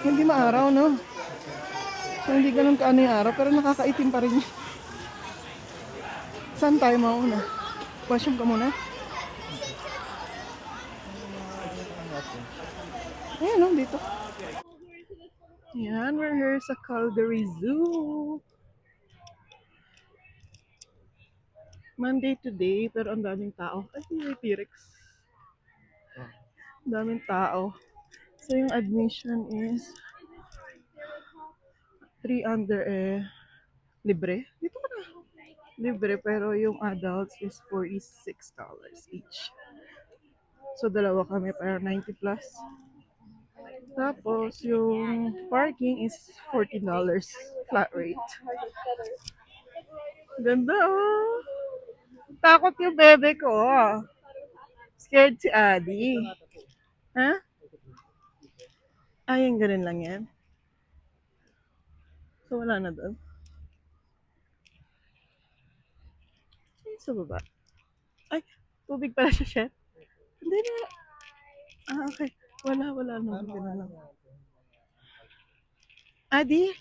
Hindi maaraw, no? So, hindi ganun kaano yung araw, pero nakakaitim pa rin yun. Saan tayo mauna? Washroom ka muna? Ayan, no? Dito. Yan, we're here sa Calgary Zoo. Monday today, pero ang daming tao. Ay, may T-Rex. Daming tao. So, yung admission is 3 under libre. Dito ka na. Libre, pero yung adults is $46 each. So, dalawa kami para 90 plus. Tapos, yung parking is $14 flat rate. Ganda oh! Takot yung bebe ko. Scared si Adi. Ha? Ay, yung ganun lang yan. So, wala na doon. Ay, sa baba. Ay, tubig pala siya, chef. Hindi na. Ah, okay. Wala na. Adi?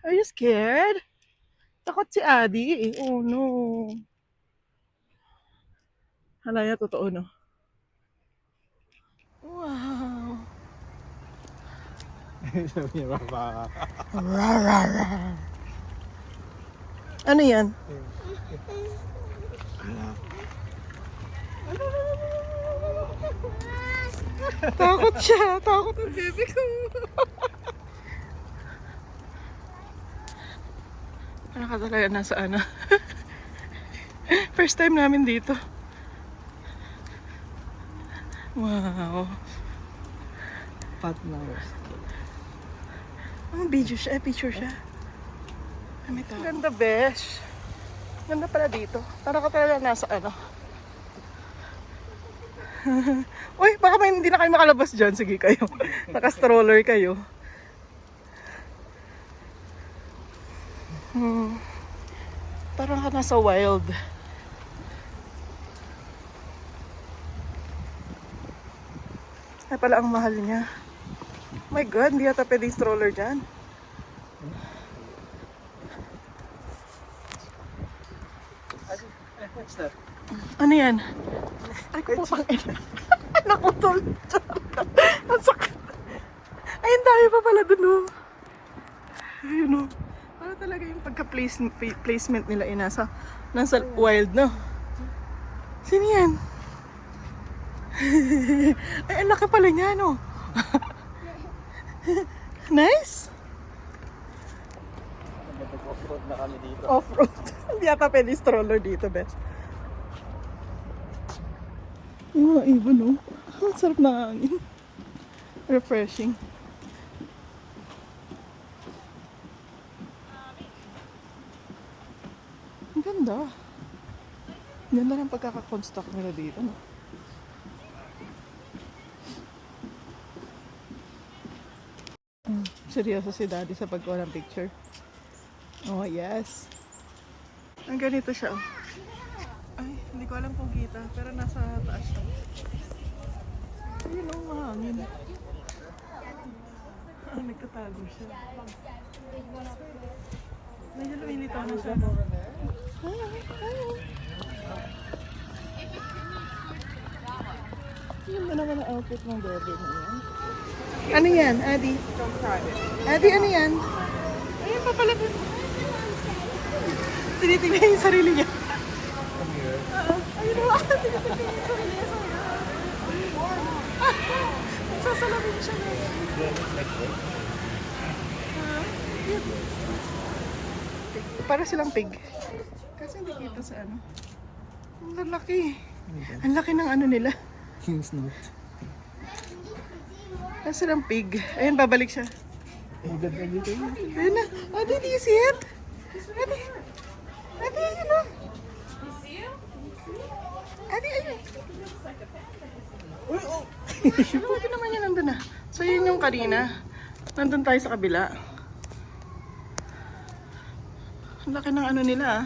Are you scared? Takot si Adi. Oh, no. Halaya, totoo, no? Wow. Sabi niya, baba. Ano yan? Takot siya. Takot ang baby ko. Ano ka talaga nasa ano? First time namin dito. Wow. Partners. Ang video siya. Picture siya. May tao. Ganda, besh. Ganda pala dito. Para ka talaga nasa ano. Uy, baka may hindi na kayo makalabas dyan. Sige kayo. Naka-stroller kayo. Parang ka nasa wild. Ay pala ang mahal niya. My God, hindi yata pwedeng stroller dyan. Ano yan? Ay, putang ina. Nakutol. Ang sakit. Ay, ang dami pa pala dun, oh. Ayun, oh. Para talaga yung pagka-placement nila ay nasa wild, no? Sino yan? Ay, ang laki pala niya, no? Nice? Off-road na kami dito. Off-road. Hindi yata pwede stroller dito, best. Yung mga ibon, no? Ang sarap na hangin. Refreshing. Ang ganda. Ganda ng pagkakakonstruct nila dito, no? Seryoso si Daddy sa pagkuha ng picture. Oh, yes. Ang ganito siya, oh. Ay, hindi ko alam kung kita, pero nasa taas siya. Ayun, oh, mahangin. Ah, nagtatago siya. Medyo lumilitaw na siya. Ganda naman ang outfit ng bebe na yan. Ano yan, Adi? Adi, ano yan? Ayun pa pala. Tinitingnan yung sarili niya. Ayun o, tinitingnan yung sarili niya. Nagsasalamin siya na. Para silang pig. Kasi hindi kita sa ano. Ang laki. Ang laki ng ano nila. Yung snout. Para silang pig. Ayun, babalik siya. Ang ganda dito yun. Ayun na. Adi, do you see it? Adi. Adi, ayun na. Adi, ayun. Uy, oh! Buti naman yun nandun na. So yun yung kanina. Nandun tayo sa kabila. Ang laki ng ano nila ah.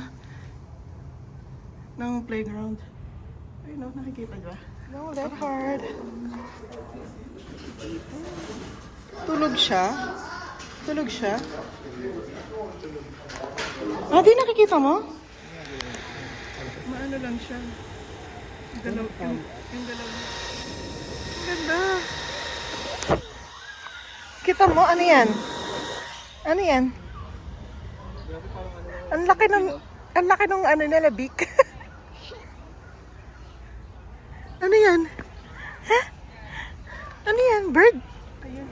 Ng playground. Ayun o, nakikita ba? No leopard. Tulog siya. Tulog siya. Ah, di nakikita mo? Maano lang siya. Galaw, yung galaw niya. Ang ganda. Kita mo, ano yan? Ano yan? Ang laki ng ano nila, beak. Ano yan? Ha? Ano yan? Bird? Ayun.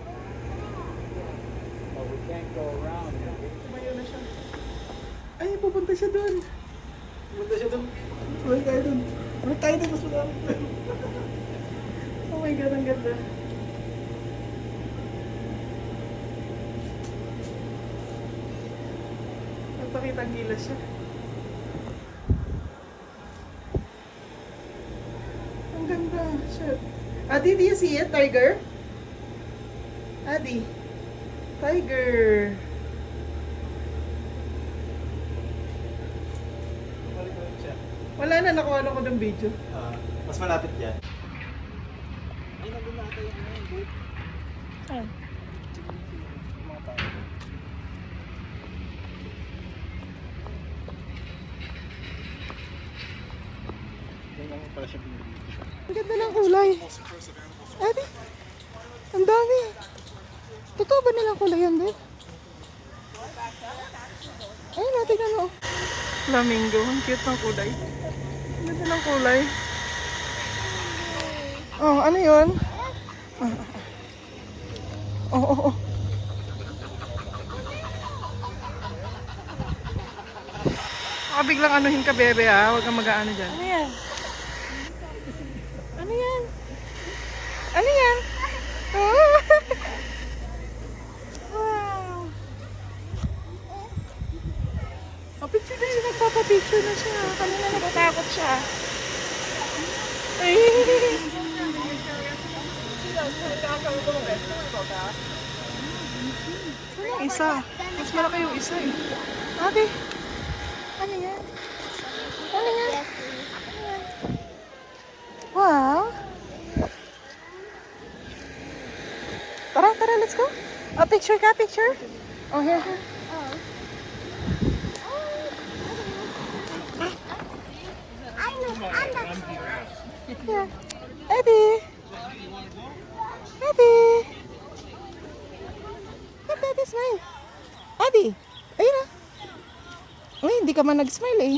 Oh, we can't go around. Tumayo na siya. Ay, pupunta siya doon. Punta siya doon. Sumakay tayo doon. Sumakay tayo doon. Mas madami tayo. Oh my God, ang ganda. Nagpakita ang gilas siya. Ang ganda. Shit. Adi, do you see it? Tiger? Adi. Tiger. Balik siya. Wala na, nakuha na ko ng video. Mas malapit yan. Ay, nandun na ata yung boat. Saan? Yung mga tao. Yan lang pala siya binibigyan. Ang ganda ng kulay. Adi, ang dami. Totoo ba nilang kulay yan, babe? Ayun, natin ano. Flamingo, ang cute ng kulay. Ang ganda ng kulay. Oh, ano yun? Oh, oh, oh. Baka biglang anuhin ka, bebe, ha? Huwag kang mag-aano dyan. Ano yan? Ano yan? Ano yan? Oh. Wow. Oh, picture na yun. Nagpapapicture na siya. Kanina natatakot siya. Ay. Yung isa. Mas malaki yung isa eh. Ate. Ano yan? Ano yan? Wow. Tara, tara, let's go. Oh, picture ka, picture. Oh, here, here. Yeah. Eddie. Eddie. Look at this smile. Eddie. Ayun na. Ay, hindi ka man nag-smile eh.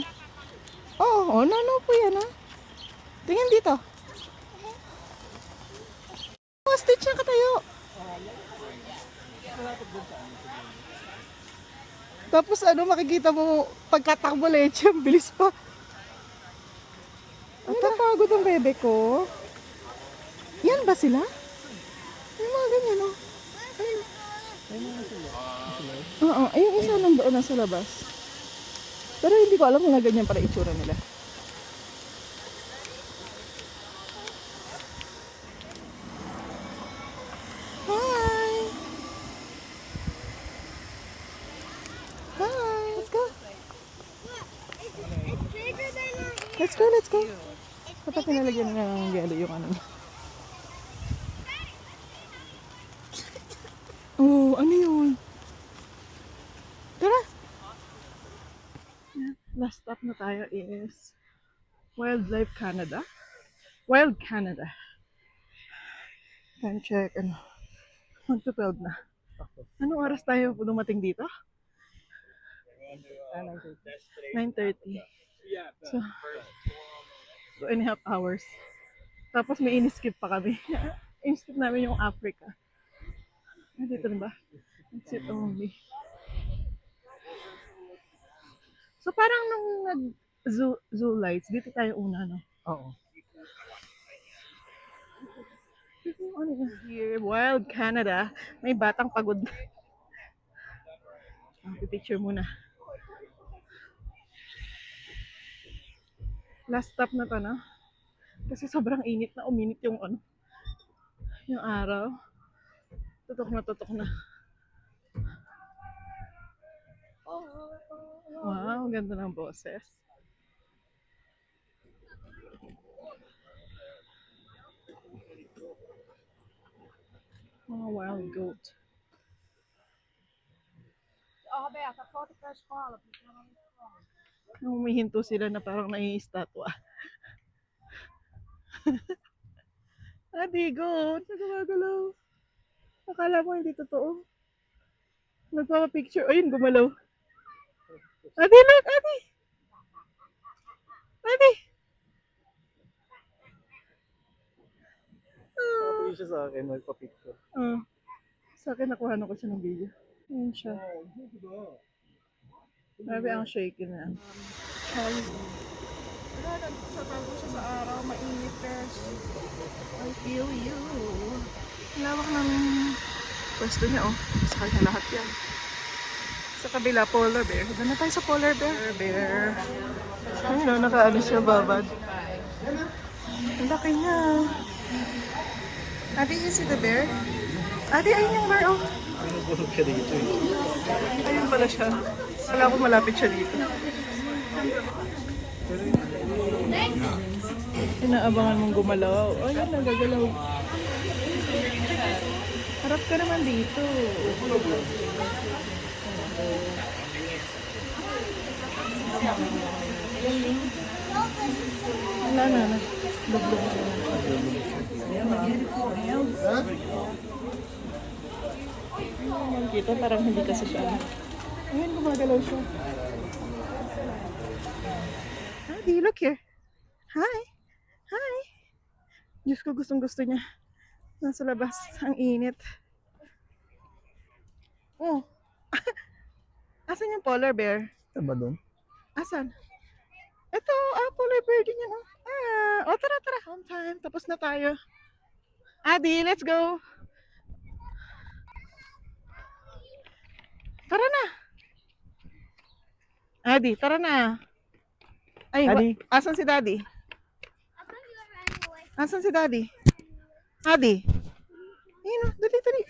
Oo, oh, no po yan ha. Tingin dito. Oh, stitch na katayo. Tapos ano, makikita mo pagkatakbo leche, ang bilis pa. Ang napagod ang bebe ko. Yan ba sila? Ay, mga ganyan oh. Oo, ayun isa nandoon na sa labas. Pero hindi ko alam kung na ganyan para itsura nila. Hi! Hi! Let's go! Let's go, let's go! Kapag pinalagyan na ng yelo yung ano. Oh, ano yun? Tara! Last stop na tayo is Wildlife Canada. Wild Canada. Time check, ano. 1:12 na. Anong oras tayo dumating dito? 9:30. So, 2.5 hours. Tapos may in-skip pa kami. In-skip namin yung Africa. Dito na ba? That's it only. So parang nung nag-zoo lights, dito tayo una, no? Oo. Ano yun? Here, Wild Canada. May batang pagod. Pipicture muna. Last stop na to, no? Kasi sobrang init na, uminit yung ano, yung araw. Tutok na tutok na. Wow, ganda ng boses. Mga wild goat. Humihinto sila na parang nai-statwa. Adi, goat. Nagumagalaw. Akala mo hindi totoo. Nagpapapicture. Ayun, gumalaw. Adi, look! Adi! Adi! Sabi siya sa akin, magpa-picture. Sa akin, nakuha ko siya ng video. Ayun siya. Grabe ang shaky na. Charlie. Wala, nagsasago siya sa araw. Mainit, guys. I feel you. Lawak ng pwesto niya, oh. Sa kanya lahat yan. Sa kabila, polar bear. Doon na tayo sa polar bear. Bear. Ayun, no, nakaano siya, babad. Ang laki niya. Ate, you see the bear? Ate, ayun yung bear, oh. Nagulog siya dito eh. Ayun pala siya. Wala ko malapit siya dito. Inaabangan mong gumalaw. Ayun, nagagalaw. Harap ka naman dito. Wala na. Lublog na. Ayun, kita parang hindi kasi siya. Ayun, gumagalaw siya. Adi, look here. Hi. Hi. Diyos ko, gustong gusto niya. Nasa labas. Ang init. Oh. Asan yung polar bear? Ano ba doon? Asan? Ito, polar bear din yan. Tara. On time. Tapos na tayo. Adi, let's go. Tara na. Adi, tara na. Ay, Adi. asan si Daddy? Asan si Daddy? Adi. Ayun, dali.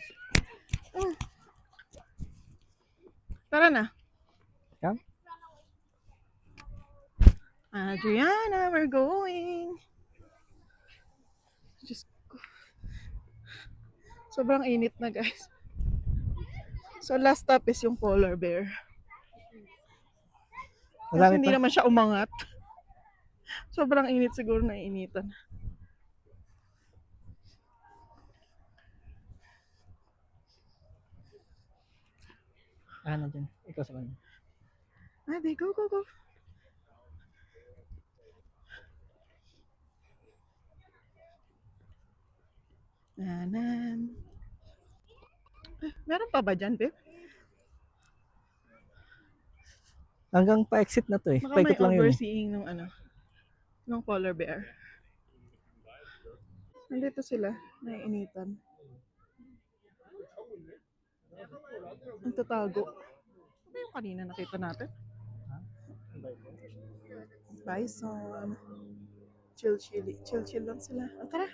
Tara na. Come. Adriana, we're going. Just go. Sobrang init na, guys. So last stop is yung polar bear. Kasi hindi naman siya umangat. Sobrang init, siguro na initan. Ano dyan? Ikaw sa kanya. Adi, go. Nanan. Meron pa ba dyan, babe? Hanggang pa-exit na to eh. Baka may Paikot lang yun eh. overseeing nung polar bear. Nandito sila, naiinitan. Ang tatago. Ano yung kanina nakita natin? Bison. Chill lang sila. Tara.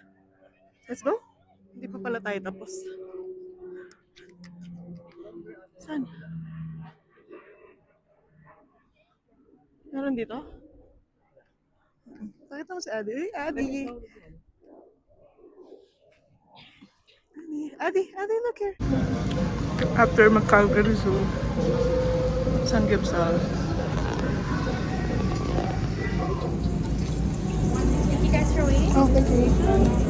Let's go. Hindi pa pala tayo tapos. Saan? Meron dito? Pakita mo si Adi. Uy, Adi, look here. After mag-Calgary Zoo, San Gibsal. Thank you guys for waiting. Oh, thank you.